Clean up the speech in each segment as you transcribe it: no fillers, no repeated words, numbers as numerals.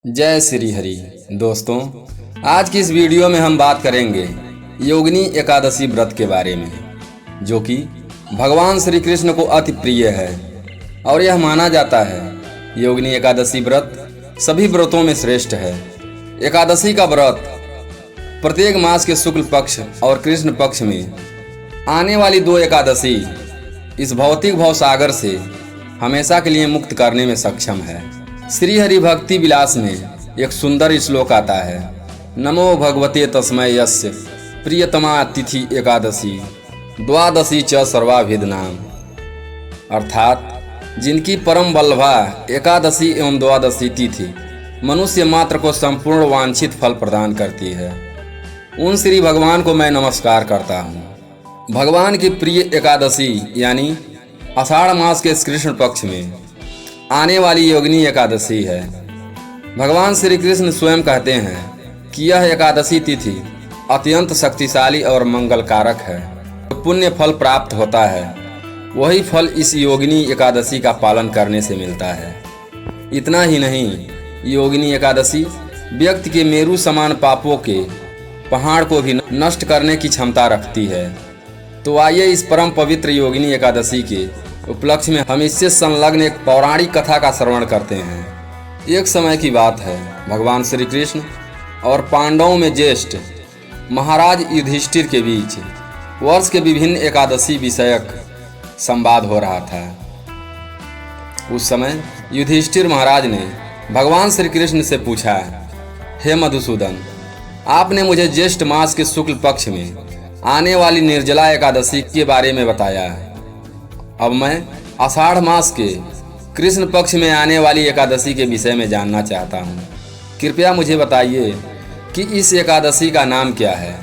जय श्री हरि। दोस्तों, आज की इस वीडियो में हम बात करेंगे योगिनी एकादशी व्रत के बारे में, जो कि भगवान श्री कृष्ण को अति प्रिय है और यह माना जाता है योगिनी एकादशी व्रत सभी व्रतों में श्रेष्ठ है। एकादशी का व्रत प्रत्येक मास के शुक्ल पक्ष और कृष्ण पक्ष में आने वाली दो एकादशी इस भौतिक भवसागर से हमेशा के लिए मुक्त करने में सक्षम है। श्री हरि भक्ति विलास में एक सुंदर श्लोक आता है, नमो भगवते तस्मै यस्य प्रियतमा तिथि एकादशी द्वादशी च सर्वाभिद नाम। अर्थात जिनकी परम वल्लभा एकादशी एवं द्वादशी तिथि मनुष्य मात्र को संपूर्ण वांछित फल प्रदान करती है, उन श्री भगवान को मैं नमस्कार करता हूँ। भगवान की प्रिय एकादशी यानी आषाढ़ मास के कृष्ण पक्ष में आने वाली योगिनी एकादशी है। भगवान श्री कृष्ण स्वयं कहते हैं कि यह एकादशी तिथि अत्यंत शक्तिशाली और मंगलकारक है। पुण्य फल प्राप्त होता है, वही फल इस योगिनी एकादशी का पालन करने से मिलता है। इतना ही नहीं, योगिनी एकादशी व्यक्ति के मेरु समान पापों के पहाड़ को भी नष्ट करने की क्षमता रखती है। तो आइए इस परम पवित्र योगिनी एकादशी के उपलक्ष्य में हम इससे संलग्न एक पौराणिक कथा का श्रवण करते हैं। एक समय की बात है, भगवान श्री कृष्ण और पांडवों में ज्येष्ठ महाराज युधिष्ठिर के बीच वर्ष के विभिन्न एकादशी विषयक संवाद हो रहा था। उस समय युधिष्ठिर महाराज ने भगवान श्री कृष्ण से पूछा, हे मधुसूदन, आपने मुझे ज्येष्ठ मास के शुक्ल पक्ष में आने वाली निर्जला एकादशी के बारे में बताया है। अब मैं आषाढ़ मास के कृष्ण पक्ष में आने वाली एकादशी के विषय में जानना चाहता हूँ। कृपया मुझे बताइए कि इस एकादशी का नाम क्या है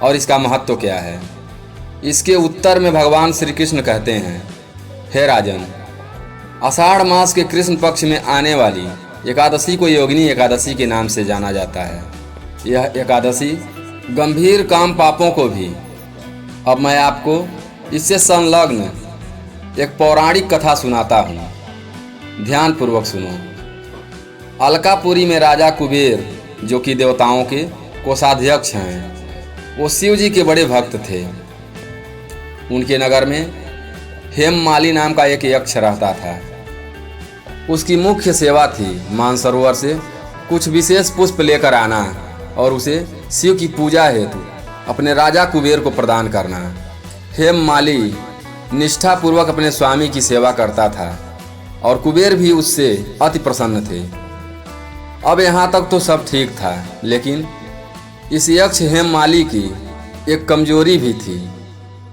और इसका महत्व क्या है। इसके उत्तर में भगवान श्री कृष्ण कहते हैं, हे राजन, आषाढ़ मास के कृष्ण पक्ष में आने वाली एकादशी को योगिनी एकादशी के नाम से जाना जाता है। यह एकादशी गंभीर काम पापों को भी। अब मैं आपको इससे संलग्न एक पौराणिक कथा सुनाता हूँ, ध्यान पूर्वक सुनो। अलकापुरी में राजा कुबेर, जो कि देवताओं के कोषाध्यक्ष हैं, वो शिव जी के बड़े भक्त थे। उनके नगर में हेममाली नाम का एक यक्ष रहता था। उसकी मुख्य सेवा थी मानसरोवर से कुछ विशेष पुष्प लेकर आना और उसे शिव की पूजा हेतु अपने राजा कुबेर को प्रदान करना। हेममाली निष्ठापूर्वक अपने स्वामी की सेवा करता था और कुबेर भी उससे अति प्रसन्न थे। अब यहाँ तक तो सब ठीक था, लेकिन इस यक्ष हेममाली की एक कमजोरी भी थी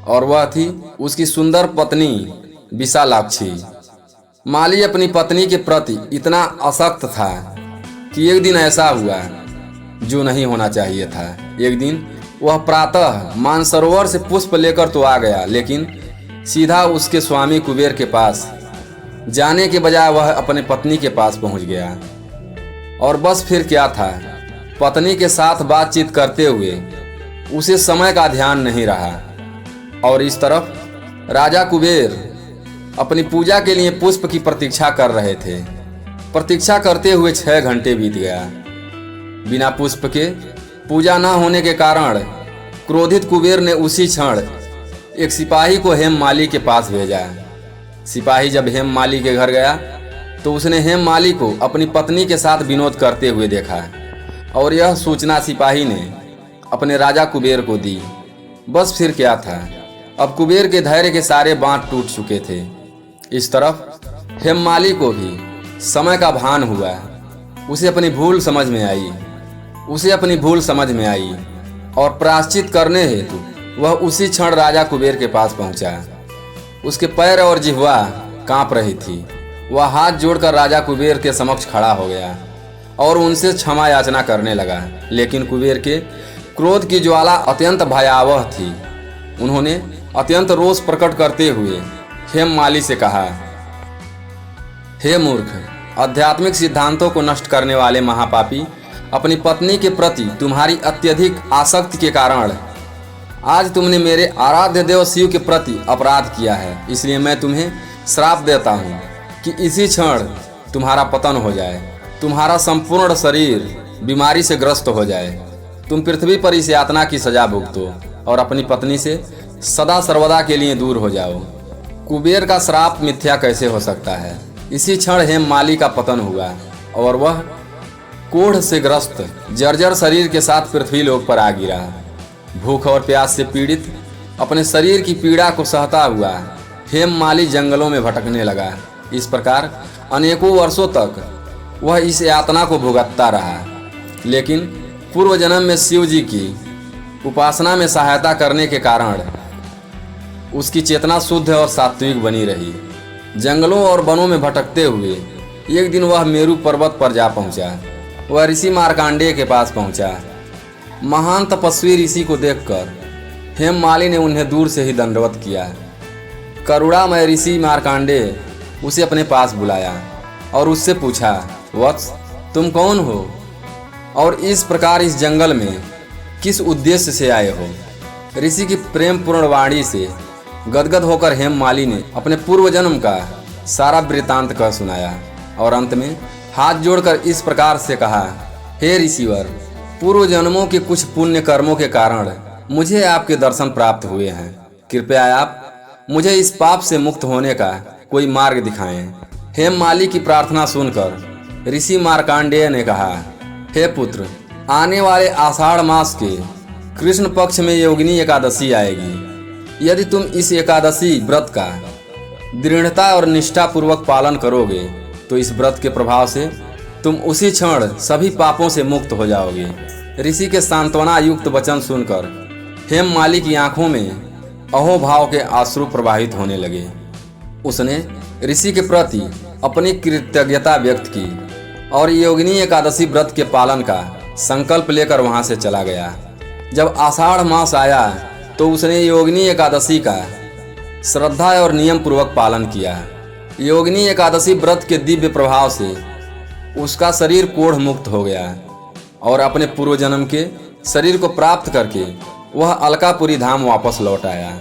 और वह थी उसकी सुंदर पत्नी विशालाक्षी। माली अपनी पत्नी के प्रति इतना आसक्त था कि एक दिन ऐसा हुआ जो नहीं होना चाहिए था। एक दिन वह प्रातः मानसरोवर से पुष्प लेकर तो आ गया, लेकिन सीधा उसके स्वामी कुबेर के पास जाने के बजाय वह अपने पत्नी के पास पहुंच गया। और बस फिर क्या था, पत्नी के साथ बातचीत करते हुए उसे समय का ध्यान नहीं रहा और इस तरफ राजा कुबेर अपनी पूजा के लिए पुष्प की प्रतीक्षा कर रहे थे। प्रतीक्षा करते हुए 6 घंटे बीत गया। बिना पुष्प के पूजा न होने के कारण क्रोधित कुबेर ने उसी क्षण एक सिपाही को हेममाली के पास भेजा। सिपाही जब हेममाली के घर गया तो उसने हेममाली को अपनी पत्नी के साथ विनोद करते हुए देखा और यह सूचना सिपाही ने अपने राजा कुबेर को दी। बस फिर क्या था, अब कुबेर के धैर्य के सारे बांध टूट चुके थे। इस तरफ हेममाली को भी समय का भान हुआ। उसे अपनी भूल समझ में आई और प्रायश्चित करने हेतु वह उसी क्षण राजा कुबेर के पास पहुंचा। उसके पैर और जिह्वा कांप रही थी। वह हाथ जोड़कर राजा कुबेर के समक्ष खड़ा हो गया और उनसे क्षमा याचना करने लगा, लेकिन कुबेर के क्रोध की ज्वाला अत्यंत भयावह थी। उन्होंने अत्यंत रोष प्रकट करते हुए हेममाली से कहा, हे मूर्ख, आध्यात्मिक सिद्धांतों को नष्ट करने वाले महापापी, अपनी पत्नी के प्रति तुम्हारी अत्यधिक आसक्ति के कारण आज तुमने मेरे आराध्य देव शिव के प्रति अपराध किया है। इसलिए मैं तुम्हें श्राप देता हूँ कि इसी क्षण तुम्हारा पतन हो जाए तुम्हारा संपूर्ण शरीर बीमारी से ग्रस्त हो जाए, तुम पृथ्वी पर इस यातना की सजा भुगतो और अपनी पत्नी से सदा सर्वदा के लिए दूर हो जाओ। कुबेर का श्राप मिथ्या कैसे हो सकता है। इसी क्षण हेममाली का पतन हुआ और वह कोढ़ से ग्रस्त जर्जर शरीर के साथ पृथ्वी लोक पर आ गिरा। भूख और प्यास से पीड़ित अपने शरीर की पीड़ा को सहता हुआ हेममाली जंगलों में भटकने लगा। इस प्रकार अनेकों वर्षों तक वह इस यातना को भुगतता रहा, लेकिन पूर्व जन्म में शिव जी की उपासना में सहायता करने के कारण उसकी चेतना शुद्ध और सात्विक बनी रही। जंगलों और वनों में भटकते हुए एक दिन वह मेरु पर्वत पर जा पहुंचा। वह ऋषि मार्कंडेय के पास पहुंचा। महान तपस्वी ऋषि को देखकर हेममाली ने उन्हें दूर से ही दंडवत किया। करुणामय ऋषि मार्कंडेय उसे अपने पास बुलाया और उससे पूछा, वत्स, तुम कौन हो और इस प्रकार इस जंगल में किस उद्देश्य से आए हो। ऋषि की प्रेम पूर्ण वाणी से गदगद होकर हेममाली ने अपने पूर्व जन्म का सारा वृतांत कह सुनाया और अंत में हाथ जोड़कर इस प्रकार से कहा, हे ऋषिवर, पूर्व जन्मों के कुछ पुण्य कर्मों के कारण मुझे आपके दर्शन प्राप्त हुए हैं। कृपया आप मुझे इस पाप से मुक्त होने का कोई मार्ग दिखाएं। हेममाली की प्रार्थना सुनकर ऋषि मार्कंडेय ने कहा, हे पुत्र, आने वाले आषाढ़ मास के कृष्ण पक्ष में योगिनी एकादशी आएगी। यदि तुम इस एकादशी व्रत का दृढ़ता और निष्ठा पूर्वक पालन करोगे तो इस व्रत के प्रभाव से तुम उसी क्षण सभी पापों से मुक्त हो जाओगे। ऋषि के सांत्वना युक्त वचन सुनकर हेममाली की आंखों में अहोभाव के आंसू प्रवाहित होने लगे। उसने ऋषि के प्रति अपनी कृतज्ञता व्यक्त की और योगिनी एकादशी व्रत के पालन का संकल्प लेकर वहां से चला गया। जब आषाढ़ मास आया तो उसने योगिनी एकादशी का श्रद्धा और नियम पूर्वक पालन किया। योगिनी एकादशी व्रत के दिव्य प्रभाव से उसका शरीर कोढ़ मुक्त हो गया और अपने पूर्व जन्म के शरीर को प्राप्त करके वह अलकापुरी धाम वापस लौट आया।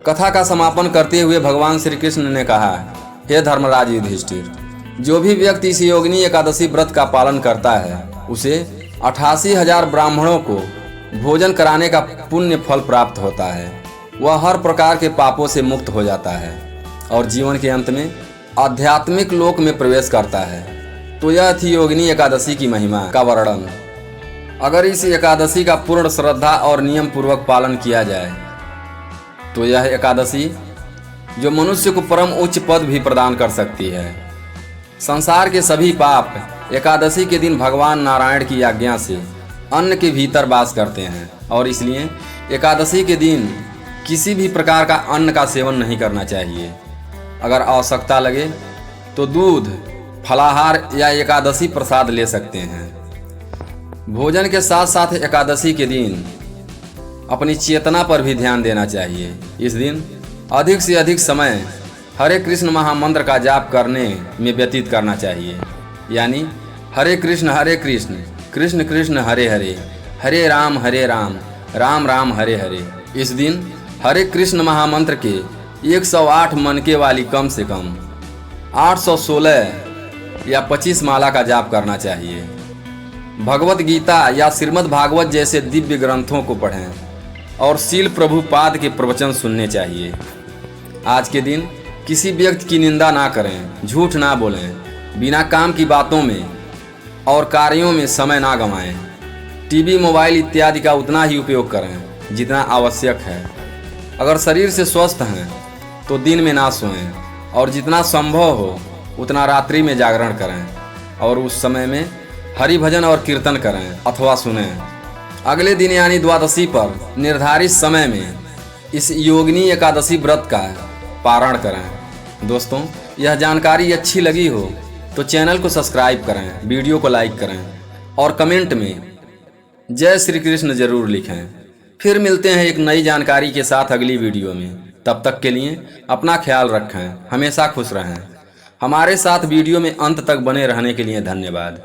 कथा का समापन करते हुए भगवान श्री कृष्ण ने कहा, हे धर्मराज युधिष्ठिर, जो भी व्यक्ति इस योगिनी एकादशी व्रत का पालन करता है उसे 88,000 ब्राह्मणों को भोजन कराने का पुण्य फल प्राप्त होता है। वह हर प्रकार के पापों से मुक्त हो जाता है और जीवन के अंत में आध्यात्मिक लोक में प्रवेश करता है। तो यह थी योगिनी एकादशी की महिमा का वर्णन। अगर इस एकादशी का पूर्ण श्रद्धा और नियम पूर्वक पालन किया जाए तो यह एकादशी जो मनुष्य को परम उच्च पद भी प्रदान कर सकती है। संसार के सभी पाप एकादशी के दिन भगवान नारायण की आज्ञा से अन्न के भीतर वास करते हैं और इसलिए एकादशी के दिन किसी भी प्रकार का अन्न का सेवन नहीं करना चाहिए। अगर आवश्यकता लगे तो दूध, फलाहार या एकादशी प्रसाद ले सकते हैं। भोजन के साथ साथ एकादशी के दिन अपनी चेतना पर भी ध्यान देना चाहिए। इस दिन अधिक से अधिक समय हरे कृष्ण महामंत्र का जाप करने में व्यतीत करना चाहिए। यानी हरे कृष्ण कृष्ण कृष्ण हरे हरे, हरे राम राम राम हरे हरे। इस दिन हरे कृष्ण महामंत्र के 108 मनके वाली कम से कम 816 या 25 माला का जाप करना चाहिए। भगवत गीता या श्रीमद् भागवत जैसे दिव्य ग्रंथों को पढ़ें और शील प्रभुपाद के प्रवचन सुनने चाहिए। आज के दिन किसी व्यक्ति की निंदा ना करें, झूठ ना बोलें, बिना काम की बातों में और कार्यों में समय ना गंवाएं। टीवी, मोबाइल इत्यादि का उतना ही उपयोग करें जितना आवश्यक है। अगर शरीर से स्वस्थ हैं तो दिन में ना सोएं और जितना संभव हो उतना रात्रि में जागरण करें और उस समय में हरि भजन और कीर्तन करें अथवा सुनें। अगले दिन यानी द्वादशी पर निर्धारित समय में इस योगिनी एकादशी व्रत का पारण करें। दोस्तों, यह जानकारी अच्छी लगी हो तो चैनल को सब्सक्राइब करें, वीडियो को लाइक करें और कमेंट में जय श्री कृष्ण जरूर लिखें। फिर मिलते हैं एक नई जानकारी के साथ अगली वीडियो में। तब तक के लिए अपना ख्याल रखें, हमेशा खुश रहें। हमारे साथ वीडियो में अंत तक बने रहने के लिए धन्यवाद।